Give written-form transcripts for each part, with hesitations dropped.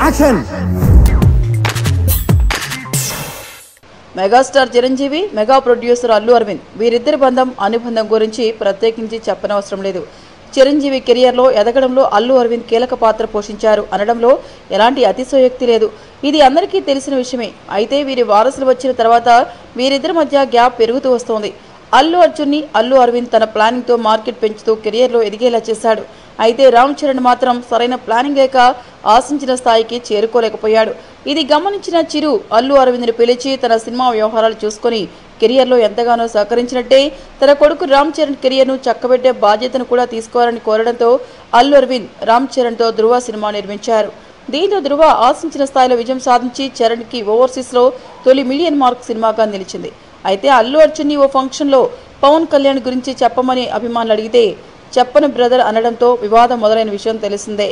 Action. Megastar Chiranjeevi, mega producer Allu Aravind వీరిద్దరి అనుబంధం గురించి ప్రత్యేకించి చెప్పనవసరం లేదు. చిరంజీవి కెరియర్లో ఎదగడంలో అల్లు అరవింద్ కీలక పాత్ర పోషించారు అనడంలో ఎలాంటి అతిశయోక్తి లేదు. ఇది అందరికీ తెలిసిన విషయమే. అయితే వీరి వారసులు వచ్చిన తర్వాత వీరిద్దరి మధ్య గ్యాప్ పెరుగుతూ వస్తోంది. అల్లు అర్జున్ని అల్లు అరవింద్ తన ప్లానింగ్తో మార్కెట్ పెంచుతూ కెరియర్లో ఎదిగేలా చేశాడు. అయితే రామ్ చరణ్ మాత్రం సరైన ప్లానింగ్ లేక ఆశించిన స్థాయికి చేరుకోలేకపోయాడు. ఇది గమనించిన చిరు అల్లు అరవింద్ని పిలిచి తన సినిమా వ్యవహారాలు చూసుకుని కెరియర్లో ఎంతగానో సహకరించినట్టే తన కొడుకు రామ్ చరణ్ కెరియర్ను చక్కబెట్టే బాధ్యతను కూడా తీసుకోవాలని కోరడంతో అల్లు అరవింద్ రామ్ చరణ్తో ధృవ సినిమా నిర్మించారు. దీంతో ధృవ ఆశించిన స్థాయిలో విజయం సాధించి చరణ్కి ఓవర్సీస్లో తొలి మిలియన్ మార్క్ సినిమాగా నిలిచింది. అయితే అల్లు అర్జున్ని ఓ ఫంక్షన్లో పవన్ కళ్యాణ్ గురించి చెప్పమని అభిమానులు అడిగితే చెప్పని బ్రదర్ అనడంతో వివాదం మొదలైన విషయం తెలిసిందే.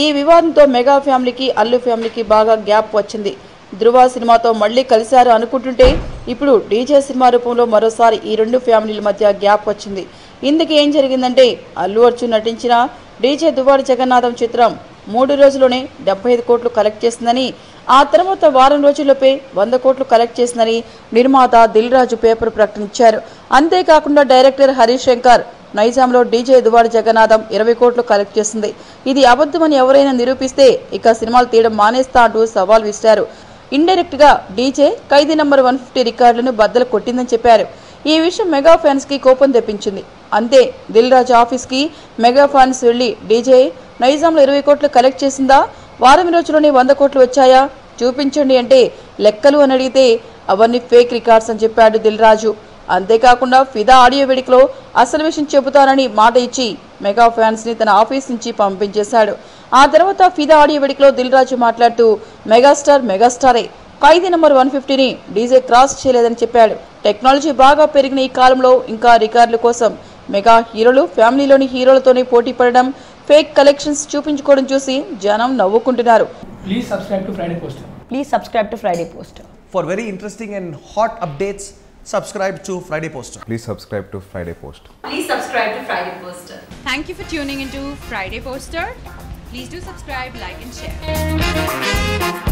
ఈ వివాదంతో మెగా ఫ్యామిలీకి అల్లు ఫ్యామిలీకి బాగా గ్యాప్ వచ్చింది. ధృవ సినిమాతో మళ్లీ కలిశారు అనుకుంటుంటే ఇప్పుడు డీజే సినిమా రూపంలో మరోసారి ఈ రెండు ఫ్యామిలీల మధ్య గ్యాప్ వచ్చింది. ఇందుకు ఏం జరిగిందంటే అల్లు అర్జున్ నటించిన డీజే దువ్వాడ జగన్నాథం చిత్రం 3 రోజుల్లోనే 75 కోట్లు కలెక్ట్ చేసిందని, ఆ తర్వాత వారం రోజుల్లోపే 100 కోట్లు కలెక్ట్ చేసిందని నిర్మాత దిల్ రాజు పేపర్ ప్రకటించారు. అంతేకాకుండా డైరెక్టర్ హరీష్ శంకర్ నైజాంలో డీజే దువ్వాడ జగన్నాథం 20 కోట్లు కలెక్ట్ చేసింది. ఇది అబద్ధమని ఎవరైనా నిరూపిస్తే ఇక సినిమాలు తీయడం మానేస్తా అంటూ సవాల్ విసిరారు. ఇండైరెక్ట్ గా డీజే ఖైదీ నంబర్ 150 రికార్డులను బద్దలు కొట్టిందని చెప్పారు. ఈ విషయం మెగా ఫ్యాన్స్ కి కోపం తెప్పించింది. అంతే దిల్ రాజు ఆఫీస్ కి మెగా ఫ్యాన్స్ వెళ్లి డీజే నైజాంలో 20 కోట్లు కలెక్ట్ చేసిందా, వారం రోజుల్లోనే 100 కోట్లు వచ్చాయా చూపించండి అంటే లెక్కలు అని అడిగితే అవన్నీ ఫేక్ రికార్డ్స్ అని చెప్పాడు దిల్ రాజు. అంతేకాకుండా ఫిదా ఆడియో వేదికలో అసలు విషయం చెబుతానని మాట ఇచ్చి మెగా ఫ్యాన్స్ ని తన ఆఫీస్ నుంచి పంపించేశాడు. ఆ తర్వాత ఫిదా ఆడియో వేదికలో దిల్ రాజు మాట్లాడుతూ మెగాస్టారే ఖైదీ నంబర్ 150ని డీజే క్రాస్ చేయలేదని చెప్పాడు. టెక్నాలజీ బాగా పెరిగిన ఈ కాలంలో ఇంకా రికార్డుల కోసం మెగా హీరోలు ఫ్యామిలీలోని హీరోలతోనే పోటీ పడడం, ఫేక్ కలెక్షన్స్ చూపించుకోవడం చూసి జనం నవ్వుకుంటున్నారు. Please subscribe to Friday Poster. Please subscribe to Friday Poster. For very interesting and hot updates, subscribe to Friday Poster. Please subscribe to Friday Poster. Please subscribe to Friday Poster. Thank you for tuning into Friday Poster. Please do subscribe, like and share.